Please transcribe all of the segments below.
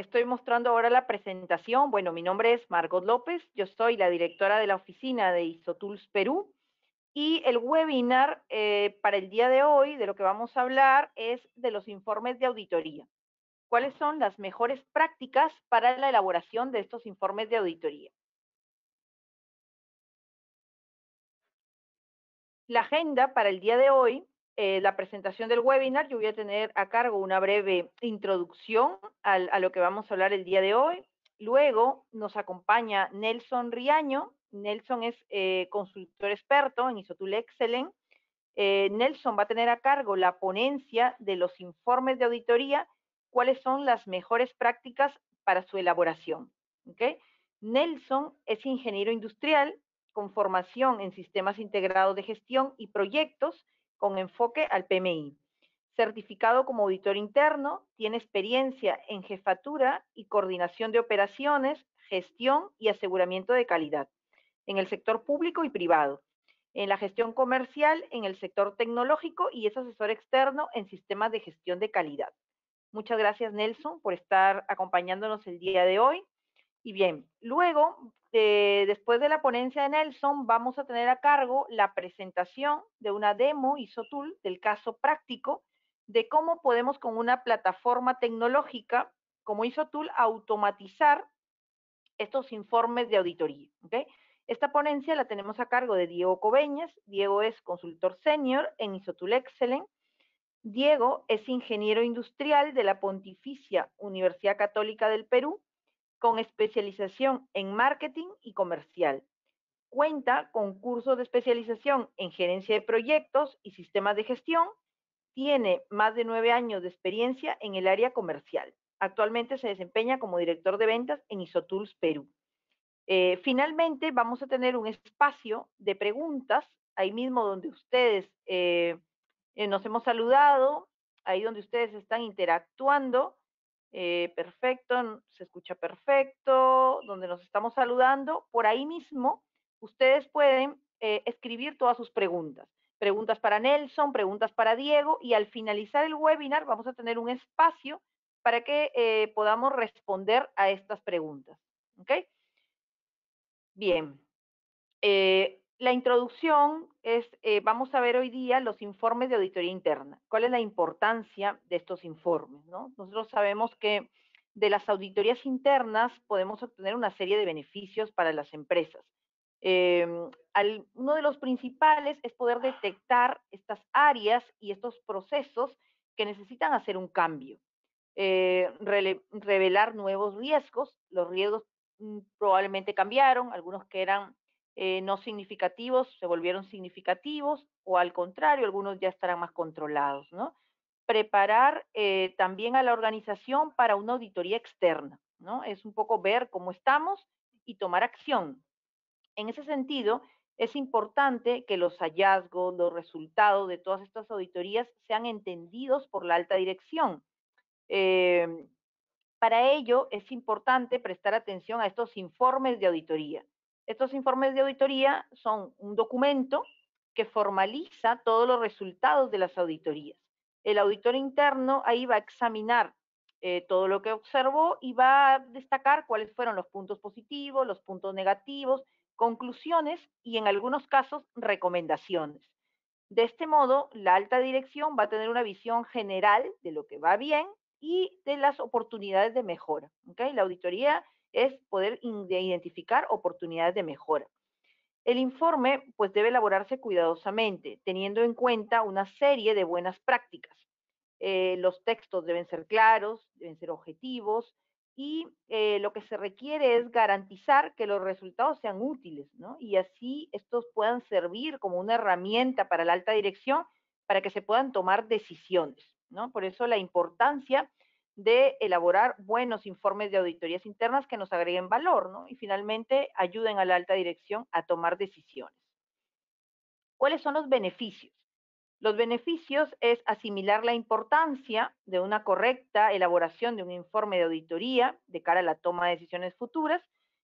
estoy mostrando ahora la presentación. Bueno, mi nombre es Margot López, yo soy la directora de la oficina de ISOTools Perú y el webinar para el día de hoy, de lo que vamos a hablar, es de los informes de auditoría. ¿Cuáles son las mejores prácticas para la elaboración de estos informes de auditoría? La agenda para el día de hoy, la presentación del webinar, yo voy a tener a cargo una breve introducción a lo que vamos a hablar el día de hoy. Luego nos acompaña Nelson Riaño. Nelson es consultor experto en ISOTOOL Excellent. Nelson va a tener a cargo la ponencia de los informes de auditoría, cuáles son las mejores prácticas para su elaboración. ¿Okay? Nelson es ingeniero industrial con formación en sistemas integrados de gestión y proyectos con enfoque al PMI. Certificado como auditor interno, tiene experiencia en jefatura y coordinación de operaciones, gestión y aseguramiento de calidad en el sector público y privado, en la gestión comercial, en el sector tecnológico y es asesor externo en sistemas de gestión de calidad. Muchas gracias, Nelson, por estar acompañándonos el día de hoy. Y bien, luego, después de la ponencia de Nelson, vamos a tener a cargo la presentación de una demo ISOTOOL del caso práctico de cómo podemos con una plataforma tecnológica como ISOTOOL automatizar estos informes de auditoría. ¿Okay? Esta ponencia la tenemos a cargo de Diego Coveñas. Diego es consultor senior en ISOTOOL Excellent. Diego es ingeniero industrial de la Pontificia Universidad Católica del Perú, con especialización en marketing y comercial. Cuenta con cursos de especialización en gerencia de proyectos y sistemas de gestión. Tiene más de 9 años de experiencia en el área comercial. Actualmente se desempeña como director de ventas en ISOTOOLS Perú. Finalmente, vamos a tener un espacio de preguntas, ahí mismo donde ustedes nos hemos saludado, ahí donde ustedes están interactuando. Perfecto, se escucha perfecto, donde nos estamos saludando, por ahí mismo ustedes pueden escribir todas sus preguntas. Preguntas para Nelson, preguntas para Diego, y al finalizar el webinar vamos a tener un espacio para que podamos responder a estas preguntas. ¿Ok? Bien, la introducción es, vamos a ver hoy día los informes de auditoría interna. ¿Cuál es la importancia de estos informes? ¿No? Nosotros sabemos que de las auditorías internas podemos obtener una serie de beneficios para las empresas. Uno de los principales es poder detectar estas áreas y estos procesos que necesitan hacer un cambio. Revelar nuevos riesgos. Los riesgos probablemente cambiaron, algunos que eran no significativos se volvieron significativos, o al contrario, algunos ya estarán más controlados, ¿no? Preparar también a la organización para una auditoría externa, ¿no? Es un poco ver cómo estamos y tomar acción. En ese sentido, es importante que los hallazgos, los resultados de todas estas auditorías sean entendidos por la alta dirección. Eh, para ello, es importante prestar atención a estos informes de auditoría. Estos informes de auditoría son un documento que formaliza todos los resultados de las auditorías. El auditor interno ahí va a examinar todo lo que observó y va a destacar cuáles fueron los puntos positivos, los puntos negativos, conclusiones y en algunos casos recomendaciones. De este modo, la alta dirección va a tener una visión general de lo que va bien y de las oportunidades de mejora. ¿Okay? La auditoría es poder identificar oportunidades de mejora. El informe pues debe elaborarse cuidadosamente, teniendo en cuenta una serie de buenas prácticas. Los textos deben ser claros, deben ser objetivos, y lo que se requiere es garantizar que los resultados sean útiles, ¿no? Y así estos puedan servir como una herramienta para la alta dirección para que se puedan tomar decisiones, ¿no? Por eso la importancia de elaborar buenos informes de auditorías internas que nos agreguen valor, ¿no? Y finalmente ayuden a la alta dirección a tomar decisiones. ¿Cuáles son los beneficios? Los beneficios es asimilar la importancia de una correcta elaboración de un informe de auditoría de cara a la toma de decisiones futuras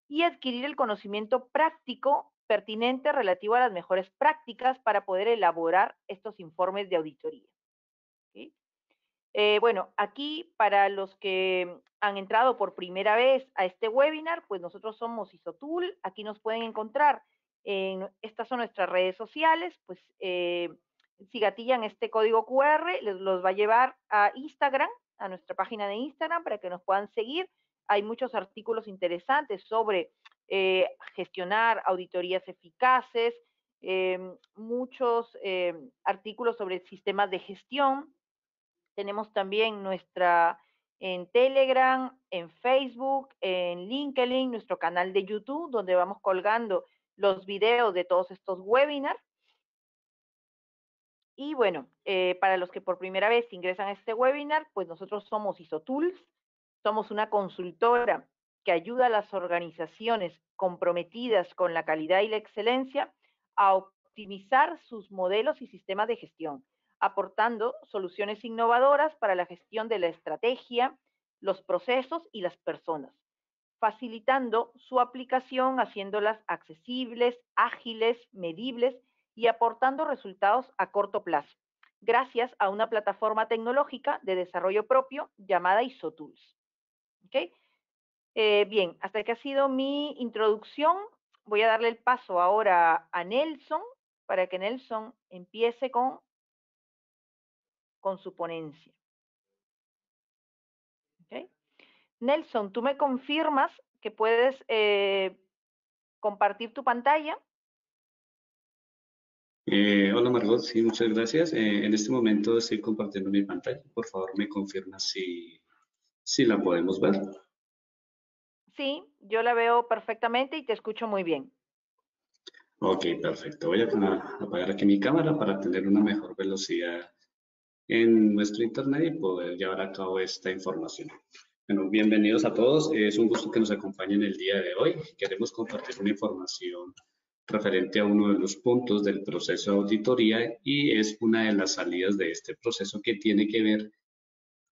y adquirir el conocimiento práctico pertinente relativo a las mejores prácticas para poder elaborar estos informes de auditoría. ¿Sí? Bueno, aquí para los que han entrado por primera vez a este webinar, pues nosotros somos ISOTOOL, aquí nos pueden encontrar, estas son nuestras redes sociales, pues si gatillan este código QR, los va a llevar a Instagram, a nuestra página de Instagram, para que nos puedan seguir. Hay muchos artículos interesantes sobre gestionar auditorías eficaces, muchos artículos sobre sistemas de gestión. Tenemos también en Telegram, en Facebook, en LinkedIn, nuestro canal de YouTube, donde vamos colgando los videos de todos estos webinars. Y bueno, para los que por primera vez ingresan a este webinar, pues nosotros somos ISOTools, somos una consultora que ayuda a las organizaciones comprometidas con la calidad y la excelencia a optimizar sus modelos y sistemas de gestión, aportando soluciones innovadoras para la gestión de la estrategia, los procesos y las personas, facilitando su aplicación, haciéndolas accesibles, ágiles, medibles y aportando resultados a corto plazo, gracias a una plataforma tecnológica de desarrollo propio llamada ISOTools. ¿Okay? Bien, hasta que ha sido mi introducción, voy a darle el paso ahora a Nelson para que Nelson empiece con su ponencia. ¿Okay? Nelson, ¿tú me confirmas que puedes compartir tu pantalla? Hola Margot, sí, muchas gracias. En este momento estoy compartiendo mi pantalla. Por favor, me confirma si la podemos ver. Sí, yo la veo perfectamente y te escucho muy bien. Ok, perfecto. Voy a apagar aquí mi cámara para tener una mejor velocidad en nuestro internet y poder llevar a cabo esta información. Bueno, bienvenidos a todos. Es un gusto que nos acompañen el día de hoy. Queremos compartir una información referente a uno de los puntos del proceso de auditoría y es una de las salidas de este proceso que tiene que ver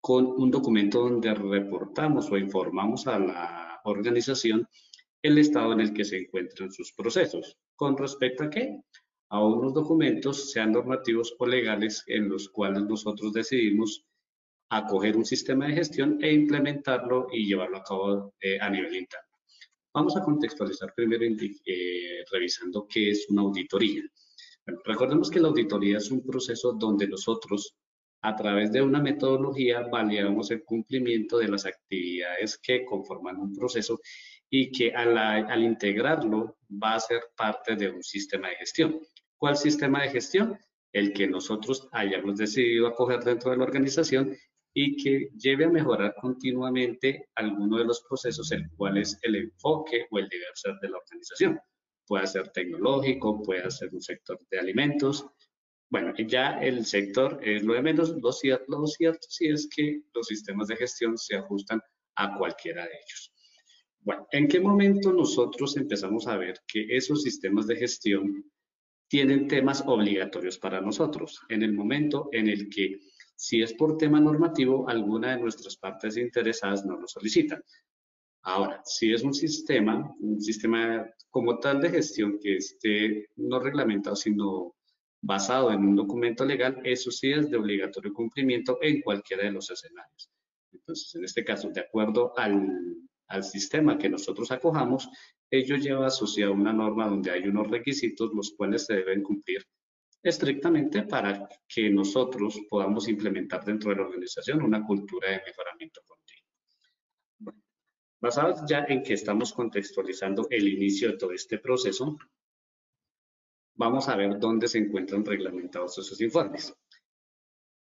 con un documento donde reportamos o informamos a la organización el estado en el que se encuentran sus procesos. ¿Con respecto a qué? A unos documentos, sean normativos o legales, en los cuales nosotros decidimos acoger un sistema de gestión e implementarlo y llevarlo a cabo a nivel interno. Vamos a contextualizar primero revisando qué es una auditoría. Bueno, recordemos que la auditoría es un proceso donde nosotros, a través de una metodología, validamos el cumplimiento de las actividades que conforman un proceso y que al integrarlo va a ser parte de un sistema de gestión. ¿Cuál sistema de gestión? El que nosotros hayamos decidido acoger dentro de la organización y que lleve a mejorar continuamente alguno de los procesos, el cual es el enfoque o el deber ser de la organización. Puede ser tecnológico, puede ser un sector de alimentos. Bueno, ya el sector es lo de menos. Lo cierto sí es que los sistemas de gestión se ajustan a cualquiera de ellos. Bueno, ¿en qué momento nosotros empezamos a ver que esos sistemas de gestión tienen temas obligatorios para nosotros? En el momento en el que, si es por tema normativo, alguna de nuestras partes interesadas no lo solicitan. Ahora, si es un sistema como tal de gestión que esté no reglamentado, sino basado en un documento legal, eso sí es de obligatorio cumplimiento en cualquiera de los escenarios. Entonces, en este caso, de acuerdo al sistema que nosotros acojamos, ello lleva asociado una norma donde hay unos requisitos los cuales se deben cumplir estrictamente para que nosotros podamos implementar dentro de la organización una cultura de mejoramiento continuo. Basados ya en que estamos contextualizando el inicio de todo este proceso, vamos a ver dónde se encuentran reglamentados esos informes.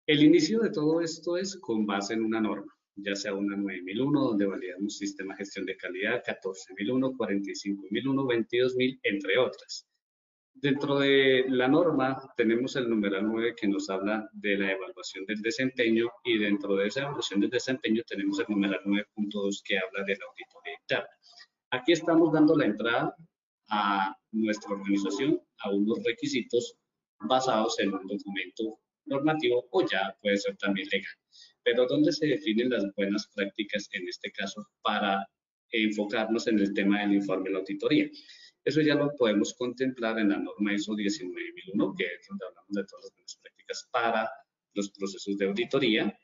El inicio de todo esto es con base en una norma, ya sea una 9001, donde validamos sistema de gestión de calidad, 14001, 45001, 22000, entre otras. Dentro de la norma tenemos el numeral 9 que nos habla de la evaluación del desempeño y dentro de esa evaluación del desempeño tenemos el numeral 9.2 que habla de la auditoría interna. Aquí estamos dando la entrada a nuestra organización a unos requisitos basados en un documento normativo o ya puede ser también legal. Pero ¿dónde se definen las buenas prácticas en este caso para enfocarnos en el tema del informe de la auditoría? Eso ya lo podemos contemplar en la norma ISO 19001, que es donde hablamos de todas las buenas prácticas para los procesos de auditoría.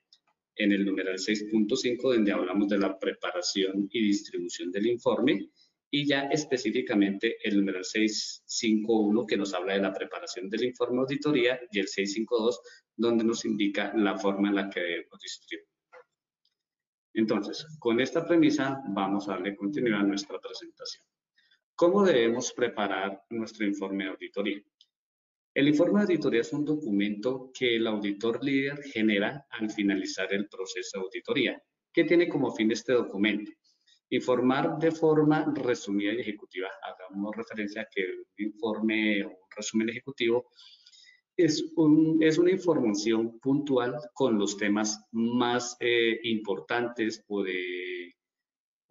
en el numeral 6.5, donde hablamos de la preparación y distribución del informe, y ya específicamente el numeral 651, que nos habla de la preparación del informe de auditoría, y el 652, donde nos indica la forma en la que debemos distribuir. Entonces, con esta premisa vamos a darle continuidad a nuestra presentación. ¿Cómo debemos preparar nuestro informe de auditoría? El informe de auditoría es un documento que el auditor líder genera al finalizar el proceso de auditoría. ¿Qué tiene como fin este documento? Informar de forma resumida y ejecutiva. Hagamos referencia a que un informe o un resumen ejecutivo es una información puntual con los temas más importantes o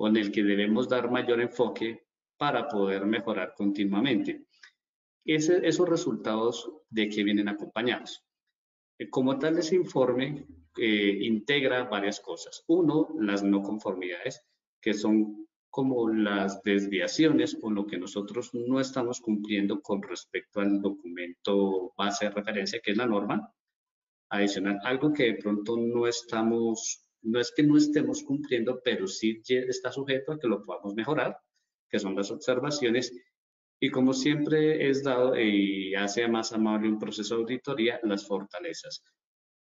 en el que debemos dar mayor enfoque para poder mejorar continuamente. Esos resultados de que vienen acompañados. Como tal, ese informe integra varias cosas. Uno, las no conformidades, que son como las desviaciones o lo que nosotros no estamos cumpliendo con respecto al documento base de referencia, que es la norma. Adicional, algo que de pronto no es que no estemos cumpliendo, pero sí está sujeto a que lo podamos mejorar, que son las observaciones. Y como siempre es dado y hace más amable un proceso de auditoría, las fortalezas.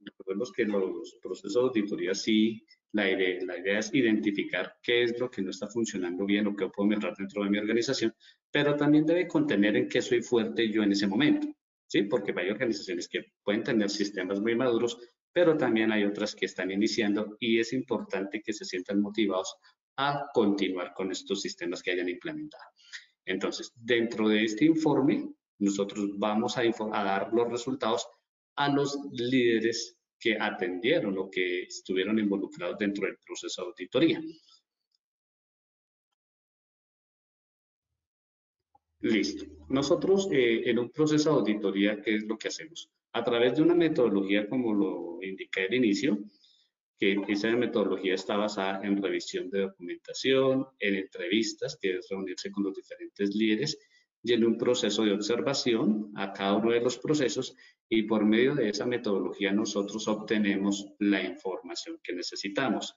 Recordemos que los procesos de auditoría sí, la idea es identificar qué es lo que no está funcionando bien o qué puedo mejorar dentro de mi organización, pero también debe contener en qué soy fuerte yo en ese momento, ¿sí? Porque hay organizaciones que pueden tener sistemas muy maduros, pero también hay otras que están iniciando y es importante que se sientan motivados a continuar con estos sistemas que hayan implementado. Entonces, dentro de este informe, nosotros vamos a dar los resultados a los líderes que atendieron o que estuvieron involucrados dentro del proceso de auditoría. Listo. Nosotros en un proceso de auditoría, ¿qué es lo que hacemos? A través de una metodología, como lo indiqué al inicio, que esa metodología está basada en revisión de documentación, en entrevistas, que es reunirse con los diferentes líderes, y en un proceso de observación a cada uno de los procesos, y por medio de esa metodología nosotros obtenemos la información que necesitamos.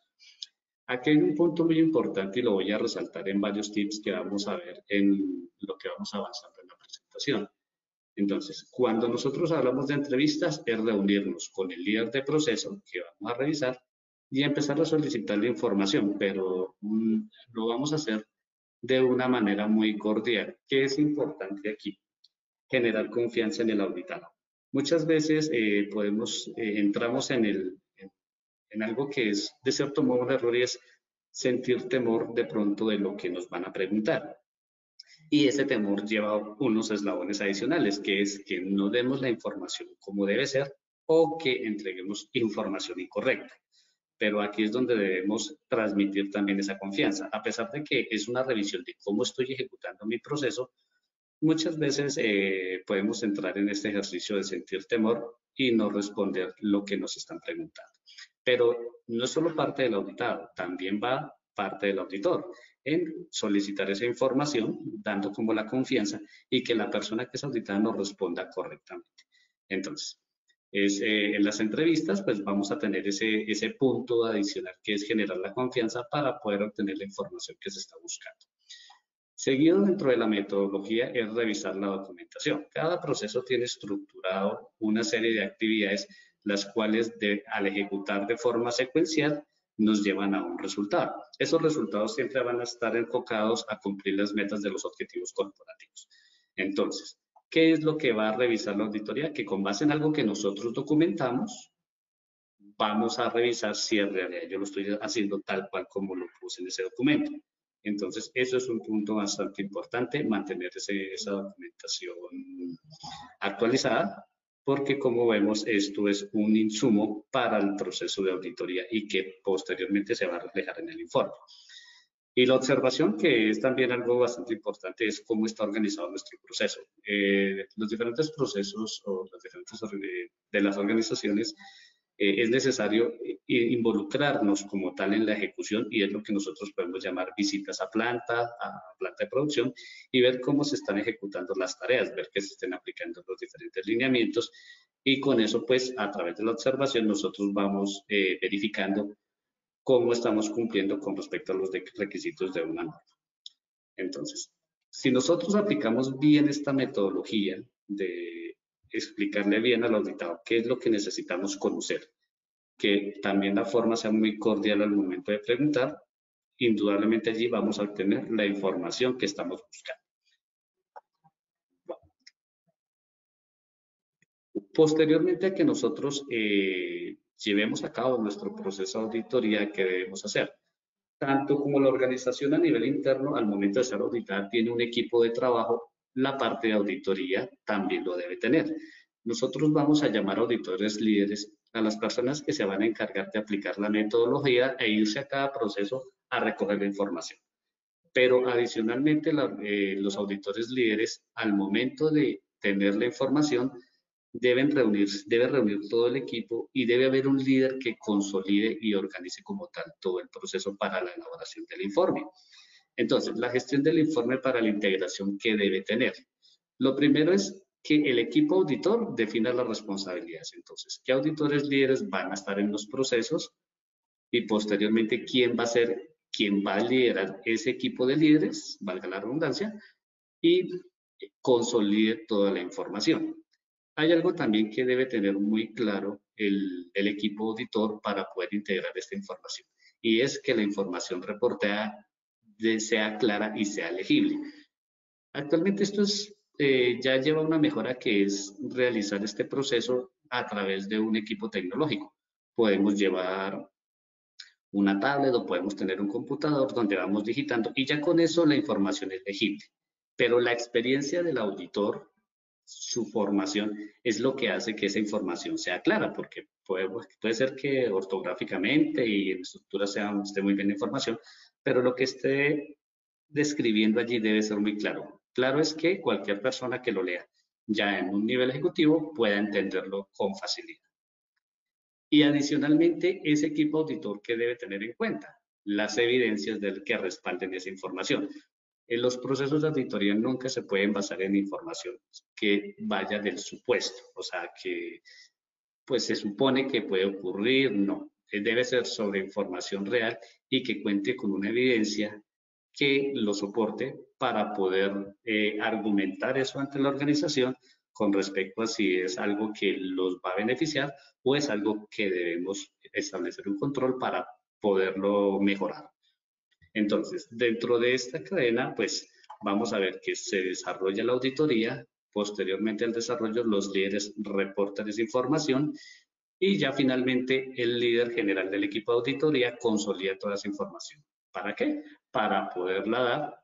Aquí hay un punto muy importante y lo voy a resaltar en varios tips que vamos a ver en lo que vamos avanzando en la presentación. Entonces, cuando nosotros hablamos de entrevistas, es reunirnos con el líder de proceso que vamos a revisar y empezar a solicitarle información, pero lo vamos a hacer de una manera muy cordial. ¿Qué es importante aquí? Generar confianza en el auditado. Muchas veces entramos en algo que es de cierto modo un error y es sentir temor de pronto de lo que nos van a preguntar. Y ese temor lleva unos eslabones adicionales, que es que no demos la información como debe ser o que entreguemos información incorrecta. Pero aquí es donde debemos transmitir también esa confianza. A pesar de que es una revisión de cómo estoy ejecutando mi proceso, muchas veces podemos entrar en este ejercicio de sentir temor y no responder lo que nos están preguntando. Pero no es solo parte del auditado, también va parte del auditor en solicitar esa información, dando como la confianza y que la persona que es auditada nos responda correctamente. Entonces, en las entrevistas, pues vamos a tener ese punto adicional que es generar la confianza para poder obtener la información que se está buscando. Seguido dentro de la metodología es revisar la documentación. Cada proceso tiene estructurado una serie de actividades, las cuales al ejecutar de forma secuencial nos llevan a un resultado. Esos resultados siempre van a estar enfocados a cumplir las metas de los objetivos corporativos. Entonces, ¿qué es lo que va a revisar la auditoría? Que con base en algo que nosotros documentamos, vamos a revisar si en realidad yo lo estoy haciendo tal cual como lo puse en ese documento. Entonces, eso es un punto bastante importante, mantener esa documentación actualizada, porque como vemos, esto es un insumo para el proceso de auditoría y que posteriormente se va a reflejar en el informe. Y la observación, que es también algo bastante importante, es cómo está organizado nuestro proceso. Los diferentes procesos o las diferentes de las organizaciones es necesario involucrarnos como tal en la ejecución y es lo que nosotros podemos llamar visitas a planta de producción y ver cómo se están ejecutando las tareas, ver que se estén aplicando los diferentes lineamientos Y con eso, pues, a través de la observación, nosotros vamos verificando cómo estamos cumpliendo con respecto a los requisitos de una norma. Entonces, si nosotros aplicamos bien esta metodología de explicarle bien al auditado qué es lo que necesitamos conocer, que también la forma sea muy cordial al momento de preguntar, indudablemente allí vamos a obtener la información que estamos buscando. Posteriormente a que nosotros llevemos a cabo nuestro proceso de auditoría que debemos hacer, tanto como la organización a nivel interno, al momento de ser auditada, tiene un equipo de trabajo, la parte de auditoría también lo debe tener. Nosotros vamos a llamar auditores líderes a las personas que se van a encargar de aplicar la metodología e irse a cada proceso a recoger la información. Pero adicionalmente, los auditores líderes, al momento de tener la información, debe reunir todo el equipo y debe haber un líder que consolide y organice como tal todo el proceso para la elaboración del informe. Entonces, la gestión del informe para la integración que debe tener. Lo primero es que el equipo auditor defina las responsabilidades. Entonces, ¿qué auditores líderes van a estar en los procesos? Y posteriormente, ¿quién va a ser, quién va a liderar ese equipo de líderes, valga la redundancia, y consolide toda la información? Hay algo también que debe tener muy claro el equipo auditor para poder integrar esta información, y es que la información reportada sea clara y sea legible. Actualmente esto ya lleva una mejora que es realizar este proceso a través de un equipo tecnológico. Podemos llevar una tablet o podemos tener un computador donde vamos digitando y ya con eso la información es legible. Pero la experiencia del auditor, su formación, es lo que hace que esa información sea clara, porque puede ser que ortográficamente y en estructura esté muy bien la información, pero lo que esté describiendo allí debe ser muy claro. Claro es que cualquier persona que lo lea ya en un nivel ejecutivo pueda entenderlo con facilidad. Y adicionalmente, ese equipo auditor que debe tener en cuenta las evidencias del que respalden esa información. En los procesos de auditoría nunca se pueden basar en información que vaya del supuesto, o sea, que pues se supone que puede ocurrir, no. Debe ser sobre información real y que cuente con una evidencia que lo soporte para poder argumentar eso ante la organización con respecto a si es algo que los va a beneficiar o es algo que debemos establecer un control para poderlo mejorar. Entonces, dentro de esta cadena, pues vamos a ver que se desarrolla la auditoría, posteriormente al desarrollo los líderes reportan esa información y ya finalmente el líder general del equipo de auditoría consolida toda esa información. ¿Para qué? Para poderla dar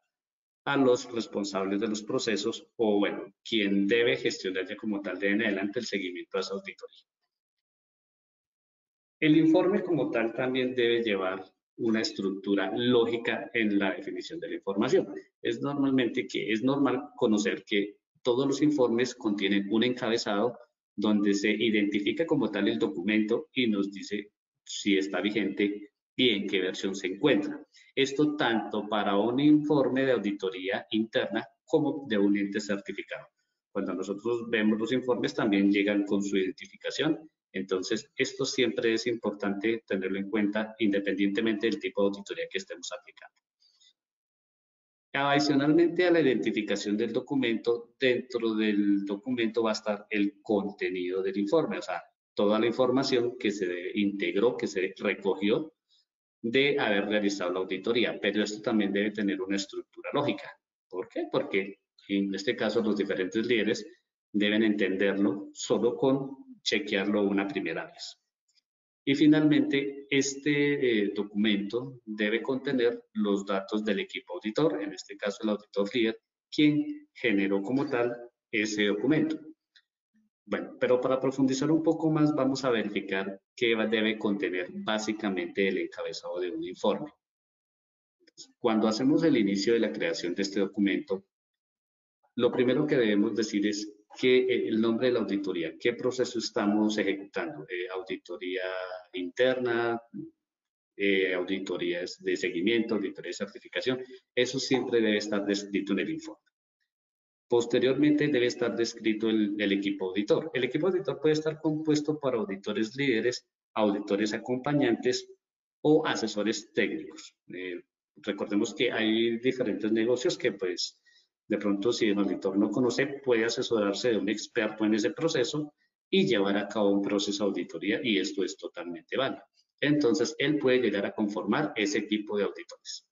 a los responsables de los procesos o, bueno, quien debe gestionar ya como tal de en adelante el seguimiento a esa auditoría. El informe como tal también debe llevar una estructura lógica en la definición de la información. Es normal conocer que todos los informes contienen un encabezado donde se identifica como tal el documento y nos dice si está vigente y en qué versión se encuentra. Esto tanto para un informe de auditoría interna como de un ente certificado. Cuando nosotros vemos los informes también llegan con su identificación, entonces esto siempre es importante tenerlo en cuenta independientemente del tipo de auditoría que estemos aplicando. Adicionalmente a la identificación del documento, dentro del documento va a estar el contenido del informe, o sea, toda la información que se integró, que se recogió de haber realizado la auditoría, pero esto también debe tener una estructura lógica. ¿Por qué? Porque en este caso los diferentes líderes deben entenderlo solo con chequearlo una primera vez. Y finalmente, este documento debe contener los datos del equipo auditor, en este caso el auditor líder, quien generó como tal ese documento. Bueno, pero para profundizar un poco más, vamos a verificar qué debe contener básicamente el encabezado de un informe. Cuando hacemos el inicio de la creación de este documento, lo primero que debemos decir es el nombre de la auditoría, qué proceso estamos ejecutando, auditoría interna, auditorías de seguimiento, auditoría de certificación, eso siempre debe estar descrito en el informe. Posteriormente debe estar descrito el equipo auditor. El equipo auditor puede estar compuesto por auditores líderes, auditores acompañantes o asesores técnicos. Recordemos que hay diferentes negocios que pues de pronto si el auditor no conoce puede asesorarse de un experto en ese proceso y llevar a cabo un proceso de auditoría y esto es totalmente válido. Entonces él puede llegar a conformar ese equipo de auditores.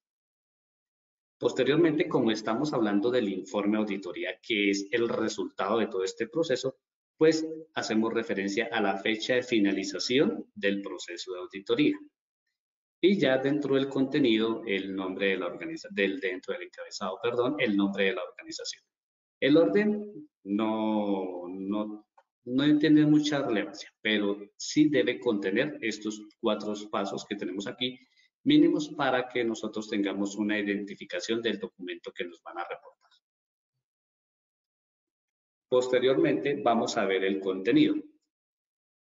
Posteriormente, como estamos hablando del informe de auditoría, que es el resultado de todo este proceso, pues hacemos referencia a la fecha de finalización del proceso de auditoría. Y ya dentro del contenido, el nombre de la organización, dentro del encabezado, perdón, el nombre de la organización. El orden no tiene mucha relevancia, pero sí debe contener estos 4 pasos que tenemos aquí, mínimos para que nosotros tengamos una identificación del documento que nos van a reportar. Posteriormente, vamos a ver el contenido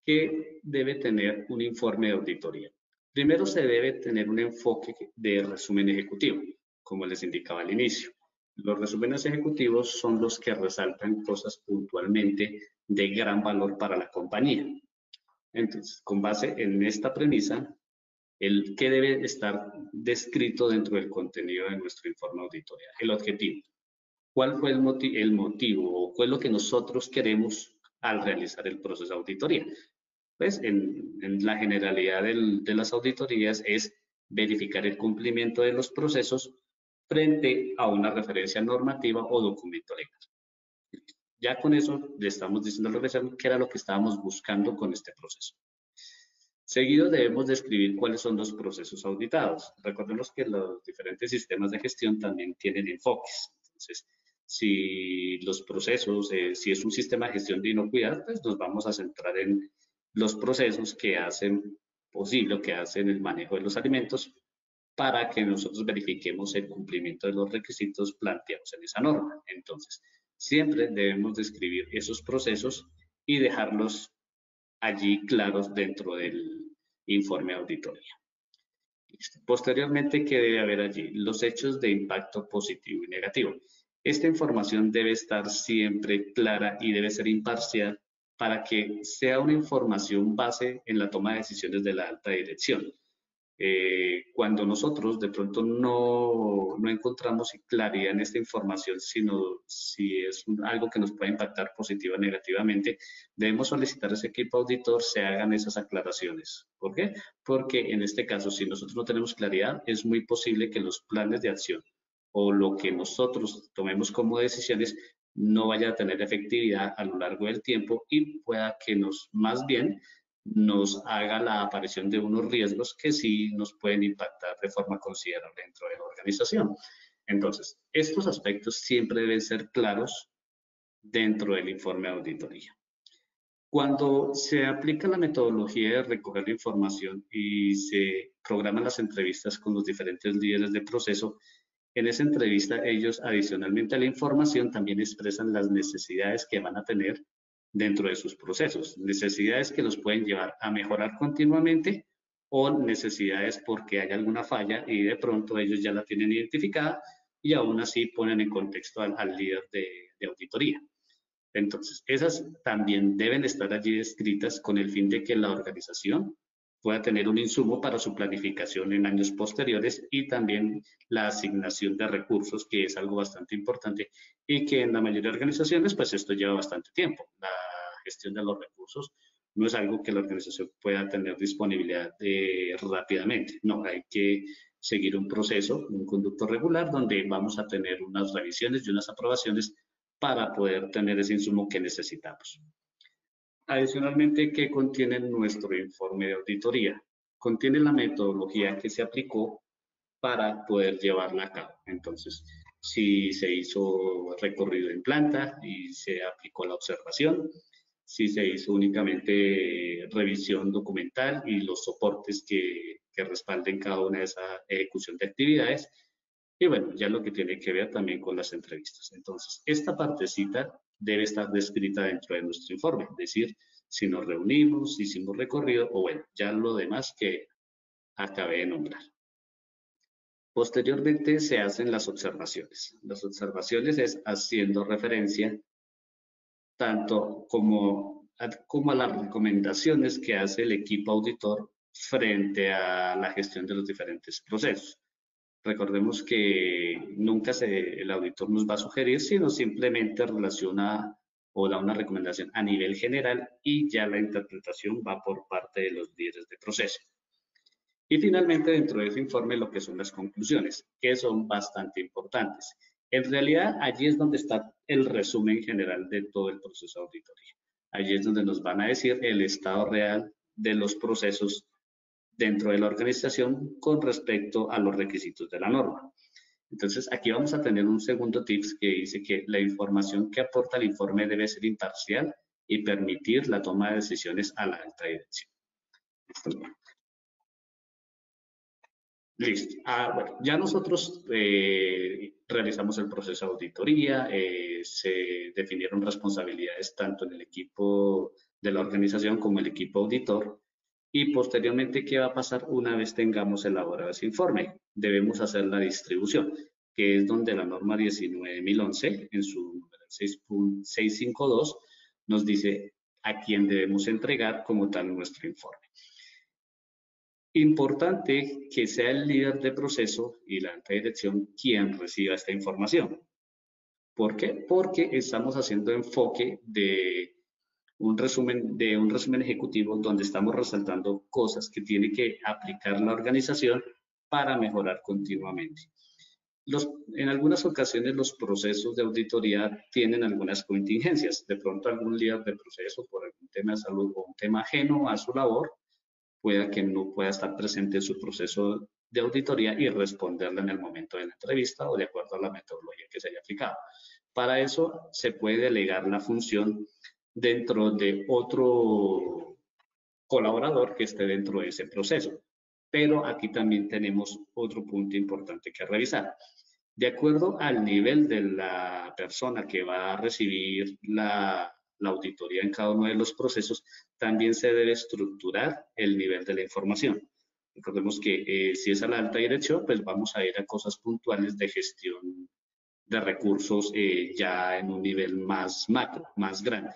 que debe tener un informe de auditoría. Primero se debe tener un enfoque de resumen ejecutivo, como les indicaba al inicio. Los resúmenes ejecutivos son los que resaltan cosas puntualmente de gran valor para la compañía. Entonces, con base en esta premisa, el qué debe estar descrito dentro del contenido de nuestro informe de auditoría, el objetivo. ¿Cuál fue el motivo o cuál es lo que nosotros queremos al realizar el proceso de auditoría? Pues en la generalidad de las auditorías es verificar el cumplimiento de los procesos frente a una referencia normativa o documento legal. Ya con eso le estamos diciendo a la organización qué era lo que estábamos buscando con este proceso. Seguido debemos describir cuáles son los procesos auditados. Recordemos que los diferentes sistemas de gestión también tienen enfoques. Entonces, si los procesos, si es un sistema de gestión de inocuidad, pues nos vamos a centrar en los procesos que hacen posible o que hacen el manejo de los alimentos para que nosotros verifiquemos el cumplimiento de los requisitos planteados en esa norma. Entonces, siempre debemos describir esos procesos y dejarlos allí claros dentro del informe de auditoría. Posteriormente, ¿qué debe haber allí? Los hechos de impacto positivo y negativo. Esta información debe estar siempre clara y debe ser imparcial para que sea una información base en la toma de decisiones de la alta dirección. Cuando nosotros de pronto no encontramos claridad en esta información, sino si es algo que nos puede impactar positiva o negativamente, debemos solicitar a ese equipo auditor se hagan esas aclaraciones. ¿Por qué? Porque en este caso, si nosotros no tenemos claridad, es muy posible que los planes de acción o lo que nosotros tomemos como decisiones no vaya a tener efectividad a lo largo del tiempo y pueda que más bien nos haga la aparición de unos riesgos que sí nos pueden impactar de forma considerable dentro de la organización. Entonces, estos aspectos siempre deben ser claros dentro del informe de auditoría. Cuando se aplica la metodología de recoger la información y se programan las entrevistas con los diferentes líderes de proceso, en esa entrevista ellos adicionalmente a la información también expresan las necesidades que van a tener dentro de sus procesos, necesidades que los pueden llevar a mejorar continuamente o necesidades porque hay alguna falla y de pronto ellos ya la tienen identificada y aún así ponen en contexto al líder de auditoría. Entonces, esas también deben estar allí descritas con el fin de que la organización pueda tener un insumo para su planificación en años posteriores y también la asignación de recursos, que es algo bastante importante y que en la mayoría de organizaciones, pues esto lleva bastante tiempo. La gestión de los recursos no es algo que la organización pueda tener disponibilidad rápidamente. No, hay que seguir un proceso, un conducto regular, donde vamos a tener unas revisiones y unas aprobaciones para poder tener ese insumo que necesitamos. Adicionalmente, ¿qué contiene nuestro informe de auditoría? Contiene la metodología que se aplicó para poder llevarla a cabo. Entonces, si se hizo recorrido en planta y se aplicó la observación, si se hizo únicamente revisión documental y los soportes que respalden cada una de esas ejecución de actividades, y bueno, ya lo que tiene que ver también con las entrevistas. Entonces, esta partecita debe estar descrita dentro de nuestro informe, es decir, si nos reunimos, si hicimos recorrido o bueno, ya lo demás que acabé de nombrar. Posteriormente se hacen las observaciones. Las observaciones es haciendo referencia tanto como a las recomendaciones que hace el equipo auditor frente a la gestión de los diferentes procesos. Recordemos que nunca el auditor nos va a sugerir, sino simplemente relaciona o da una recomendación a nivel general y ya la interpretación va por parte de los líderes de proceso. Y finalmente, dentro de ese informe, lo que son las conclusiones, que son bastante importantes. En realidad, allí es donde está el resumen general de todo el proceso de auditoría. Allí es donde nos van a decir el estado real de los procesos dentro de la organización con respecto a los requisitos de la norma. Entonces, aquí vamos a tener un segundo tips que dice que la información que aporta el informe debe ser imparcial y permitir la toma de decisiones a la alta dirección. Listo. Bueno, ya nosotros realizamos el proceso de auditoría, se definieron responsabilidades tanto en el equipo de la organización como el equipo auditor. Y posteriormente, ¿qué va a pasar una vez tengamos elaborado ese informe? Debemos hacer la distribución, que es donde la norma 19.011, en su número 6.652, nos dice a quién debemos entregar como tal nuestro informe. Importante que sea el líder de proceso y la alta dirección quien reciba esta información. ¿Por qué? Porque estamos haciendo enfoque de un resumen ejecutivo donde estamos resaltando cosas que tiene que aplicar la organización para mejorar continuamente. En algunas ocasiones los procesos de auditoría tienen algunas contingencias. De pronto algún líder de proceso por algún tema de salud o un tema ajeno a su labor pueda que no pueda estar presente en su proceso de auditoría y responderle en el momento de la entrevista o de acuerdo a la metodología que se haya aplicado. Para eso se puede delegar la función dentro de otro colaborador que esté dentro de ese proceso. Pero aquí también tenemos otro punto importante que revisar. De acuerdo al nivel de la persona que va a recibir la auditoría en cada uno de los procesos, también se debe estructurar el nivel de la información. Recordemos que si es a la alta dirección, pues vamos a ir a cosas puntuales de gestión de recursos ya en un nivel más macro, más grande.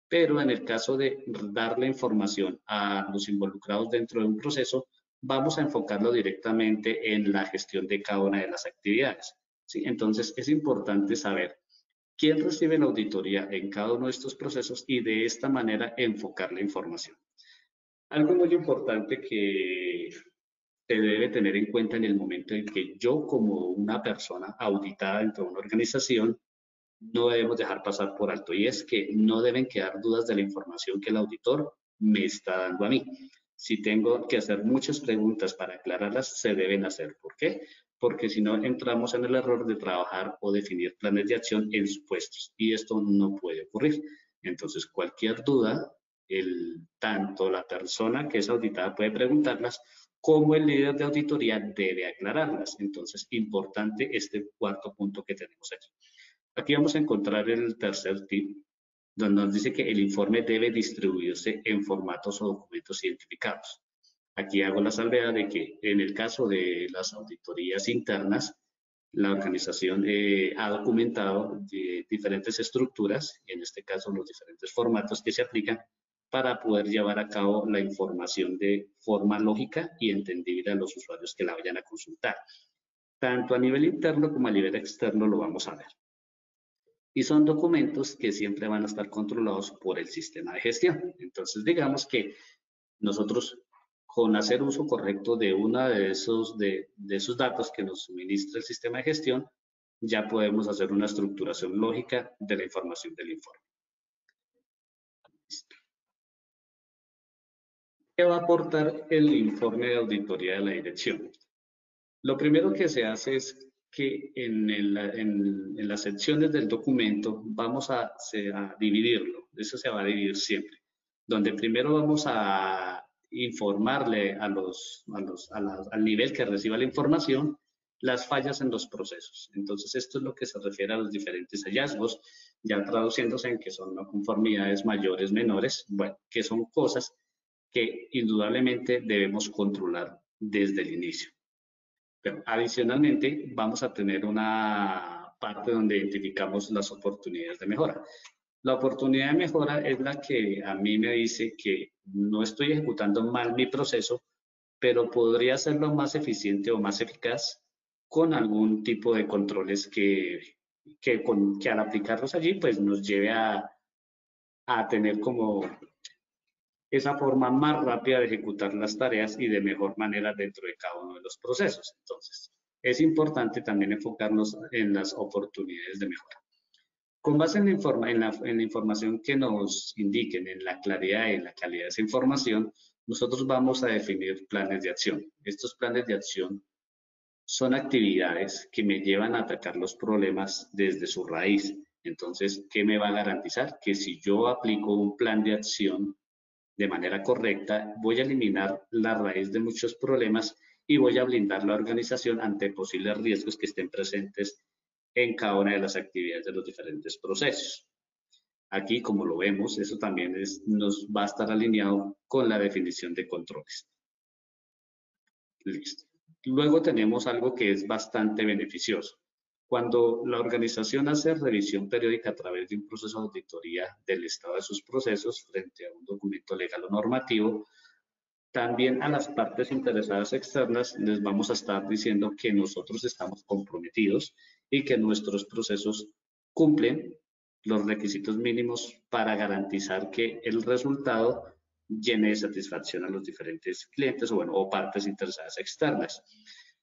Pero en el caso de dar la información a los involucrados dentro de un proceso, vamos a enfocarlo directamente en la gestión de cada una de las actividades. ¿Sí? Entonces, es importante saber quién recibe la auditoría en cada uno de estos procesos y de esta manera enfocar la información. Algo muy importante que se debe tener en cuenta en el momento en que yo, como una persona auditada dentro de una organización, no debemos dejar pasar por alto, y es que no deben quedar dudas de la información que el auditor me está dando a mí. Si tengo que hacer muchas preguntas para aclararlas, se deben hacer. ¿Por qué? Porque si no, entramos en el error de trabajar o definir planes de acción en supuestos, y esto no puede ocurrir. Entonces, cualquier duda, tanto la persona que es auditada puede preguntarlas, como el líder de auditoría debe aclararlas. Entonces, importante este cuarto punto que tenemos aquí. Aquí vamos a encontrar el tercer tip, donde nos dice que el informe debe distribuirse en formatos o documentos identificados. Aquí hago la salvedad de que en el caso de las auditorías internas, la organización ha documentado diferentes estructuras, y en este caso los diferentes formatos que se aplican para poder llevar a cabo la información de forma lógica y entendible a los usuarios que la vayan a consultar. Tanto a nivel interno como a nivel externo lo vamos a ver. Y son documentos que siempre van a estar controlados por el sistema de gestión. Entonces, digamos que nosotros, con hacer uso correcto de uno de esos datos que nos suministra el sistema de gestión, ya podemos hacer una estructuración lógica de la información del informe. ¿Qué va a aportar el informe de auditoría de la dirección? Lo primero que se hace es que en las secciones del documento vamos a dividirlo, eso se va a dividir siempre, donde primero vamos a informarle al nivel que reciba la información las fallas en los procesos. Entonces, esto es lo que se refiere a los diferentes hallazgos, ya traduciéndose en que son no conformidades mayores, menores, bueno, que son cosas que indudablemente debemos controlar desde el inicio. Pero adicionalmente, vamos a tener una parte donde identificamos las oportunidades de mejora. La oportunidad de mejora es la que a mí me dice que no estoy ejecutando mal mi proceso, pero podría hacerlo más eficiente o más eficaz con algún tipo de controles que al aplicarlos allí, pues nos lleve a tener como esa forma más rápida de ejecutar las tareas y de mejor manera dentro de cada uno de los procesos. Entonces, es importante también enfocarnos en las oportunidades de mejora. Con base en la información que nos indiquen, en la claridad y la calidad de esa información, nosotros vamos a definir planes de acción. Estos planes de acción son actividades que me llevan a atacar los problemas desde su raíz. Entonces, ¿qué me va a garantizar? Que si yo aplico un plan de acción de manera correcta, voy a eliminar la raíz de muchos problemas y voy a blindar la organización ante posibles riesgos que estén presentes en cada una de las actividades de los diferentes procesos. Aquí, como lo vemos, eso también nos va a estar alineado con la definición de controles. Listo. Luego tenemos algo que es bastante beneficioso. Cuando la organización hace revisión periódica a través de un proceso de auditoría del estado de sus procesos frente a un documento legal o normativo, también a las partes interesadas externas les vamos a estar diciendo que nosotros estamos comprometidos y que nuestros procesos cumplen los requisitos mínimos para garantizar que el resultado llene de satisfacción a los diferentes clientes o partes interesadas externas.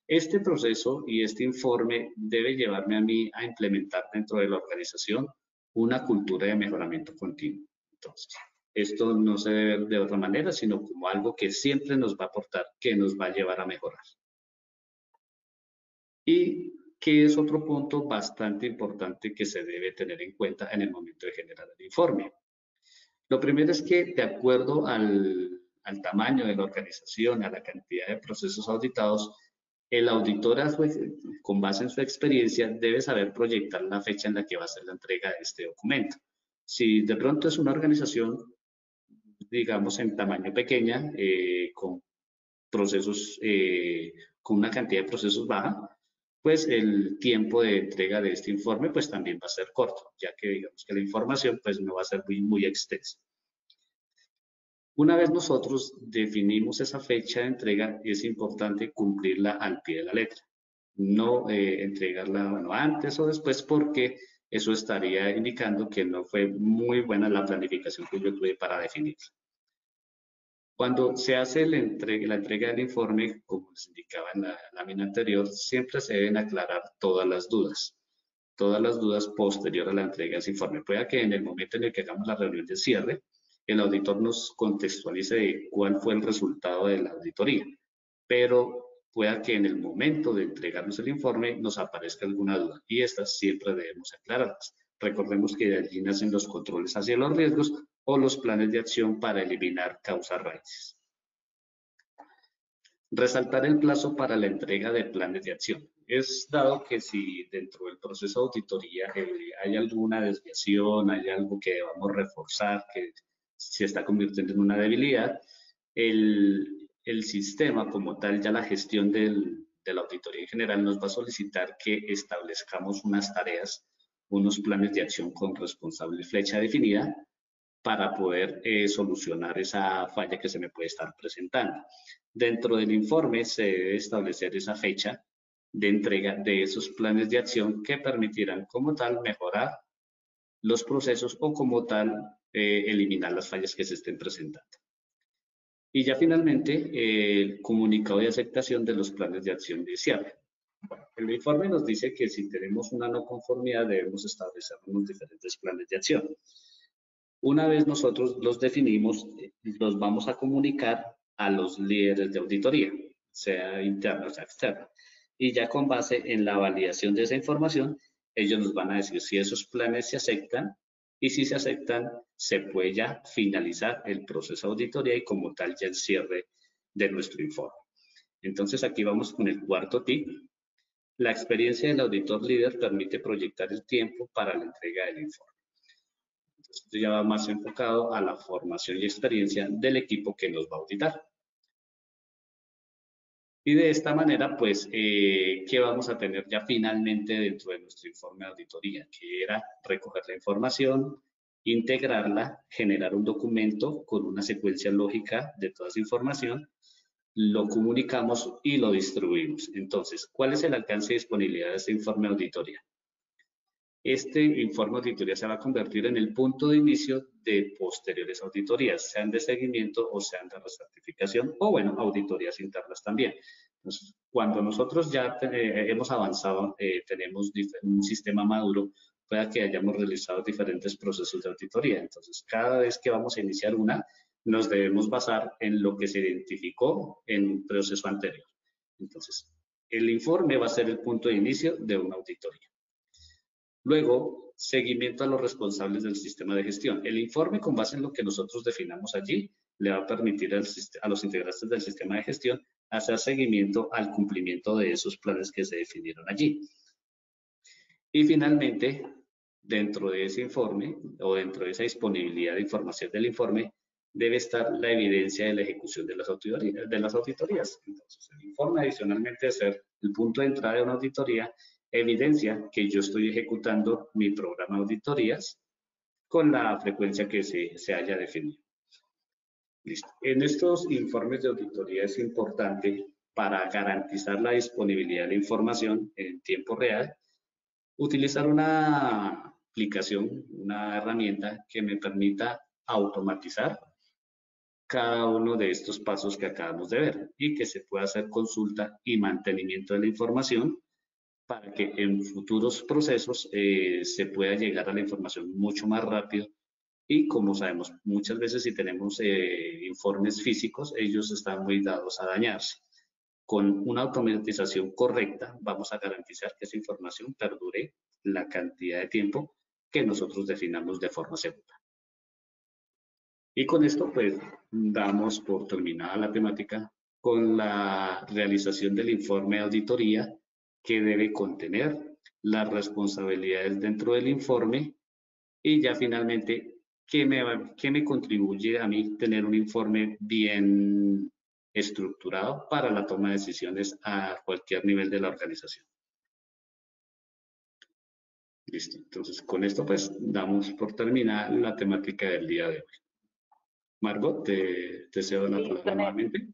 Este proceso y este informe debe llevarme a mí a implementar dentro de la organización una cultura de mejoramiento continuo. Entonces, esto no se debe ver de otra manera, sino como algo que siempre nos va a aportar, que nos va a llevar a mejorar. Y que es otro punto bastante importante que se debe tener en cuenta en el momento de generar el informe. Lo primero es que de acuerdo al tamaño de la organización, a la cantidad de procesos auditados, el auditor, con base en su experiencia, debe saber proyectar la fecha en la que va a ser la entrega de este documento. Si de pronto es una organización, digamos, en tamaño pequeña, con procesos, con una cantidad de procesos baja, pues el tiempo de entrega de este informe pues también va a ser corto, ya que digamos que la información pues no va a ser muy extensa. Una vez nosotros definimos esa fecha de entrega, es importante cumplirla al pie de la letra. No entregarla antes o después, porque eso estaría indicando que no fue muy buena la planificación que yo tuve para definirla. Cuando se hace la entrega del informe, como les indicaba en la lámina anterior, siempre se deben aclarar todas las dudas posterior a la entrega de ese informe. Puede que en el momento en el que hagamos la reunión de cierre, el auditor nos contextualice de cuál fue el resultado de la auditoría, pero pueda que en el momento de entregarnos el informe nos aparezca alguna duda y estas siempre debemos aclararlas. Recordemos que de allí nacen los controles hacia los riesgos o los planes de acción para eliminar causas raíces. Resaltar el plazo para la entrega de planes de acción. Es dado que si dentro del proceso de auditoría hay alguna desviación, hay algo que debamos reforzar, que se está convirtiendo en una debilidad, el sistema como tal, ya la gestión de la auditoría en general nos va a solicitar que establezcamos unas tareas, unos planes de acción con responsable flecha definida para poder solucionar esa falla que se me puede estar presentando. Dentro del informe se debe establecer esa fecha de entrega de esos planes de acción que permitirán como tal mejorar los procesos o como tal eliminar las fallas que se estén presentando. Y ya finalmente el comunicado de aceptación de los planes de acción de cierre. Bueno, el informe nos dice que si tenemos una no conformidad debemos establecer unos diferentes planes de acción. Una vez nosotros los definimos, los vamos a comunicar a los líderes de auditoría, sea interna o sea externa. Y ya con base en la validación de esa información, ellos nos van a decir si esos planes se aceptan y si se aceptan, se puede ya finalizar el proceso de auditoría y como tal ya el cierre de nuestro informe. Entonces aquí vamos con el cuarto tip. La experiencia del auditor líder permite proyectar el tiempo para la entrega del informe. Esto ya va más enfocado a la formación y experiencia del equipo que nos va a auditar. Y de esta manera, pues, ¿qué vamos a tener ya finalmente dentro de nuestro informe de auditoría? Que era recoger la información, integrarla, generar un documento con una secuencia lógica de toda esa información, lo comunicamos y lo distribuimos. Entonces, ¿cuál es el alcance y disponibilidad de este informe de auditoría? Este informe de auditoría se va a convertir en el punto de inicio de posteriores auditorías, sean de seguimiento o sean de recertificación o, bueno, auditorías internas también. Entonces, cuando nosotros ya hemos avanzado, tenemos un sistema maduro, pueda que hayamos realizado diferentes procesos de auditoría. Entonces, cada vez que vamos a iniciar una, nos debemos basar en lo que se identificó en un proceso anterior. Entonces, el informe va a ser el punto de inicio de una auditoría. Luego, seguimiento a los responsables del sistema de gestión. El informe, con base en lo que nosotros definamos allí, le va a permitir a los integrantes del sistema de gestión hacer seguimiento al cumplimiento de esos planes que se definieron allí. Y finalmente, dentro de ese informe o dentro de esa disponibilidad de información del informe, debe estar la evidencia de la ejecución de las auditorías. Entonces, el informe, adicionalmente de ser el punto de entrada de una auditoría, evidencia que yo estoy ejecutando mi programa de auditorías con la frecuencia que se haya definido. Listo. En estos informes de auditoría es importante, para garantizar la disponibilidad de la información en tiempo real, utilizar una aplicación, una herramienta que me permita automatizar cada uno de estos pasos que acabamos de ver y que se pueda hacer consulta y mantenimiento de la información para que en futuros procesos se pueda llegar a la información mucho más rápido. Y como sabemos, muchas veces si tenemos informes físicos, ellos están muy dados a dañarse. Con una automatización correcta, vamos a garantizar que esa información perdure la cantidad de tiempo que nosotros definamos de forma segura. Y con esto, pues, damos por terminada la temática con la realización del informe de auditoría, que debe contener las responsabilidades dentro del informe y ya finalmente, ¿qué me contribuye a mí tener un informe bien estructurado para la toma de decisiones a cualquier nivel de la organización? Listo. Entonces, con esto pues damos por terminada la temática del día de hoy. Margot, te cedo la Listo, palabra nuevamente.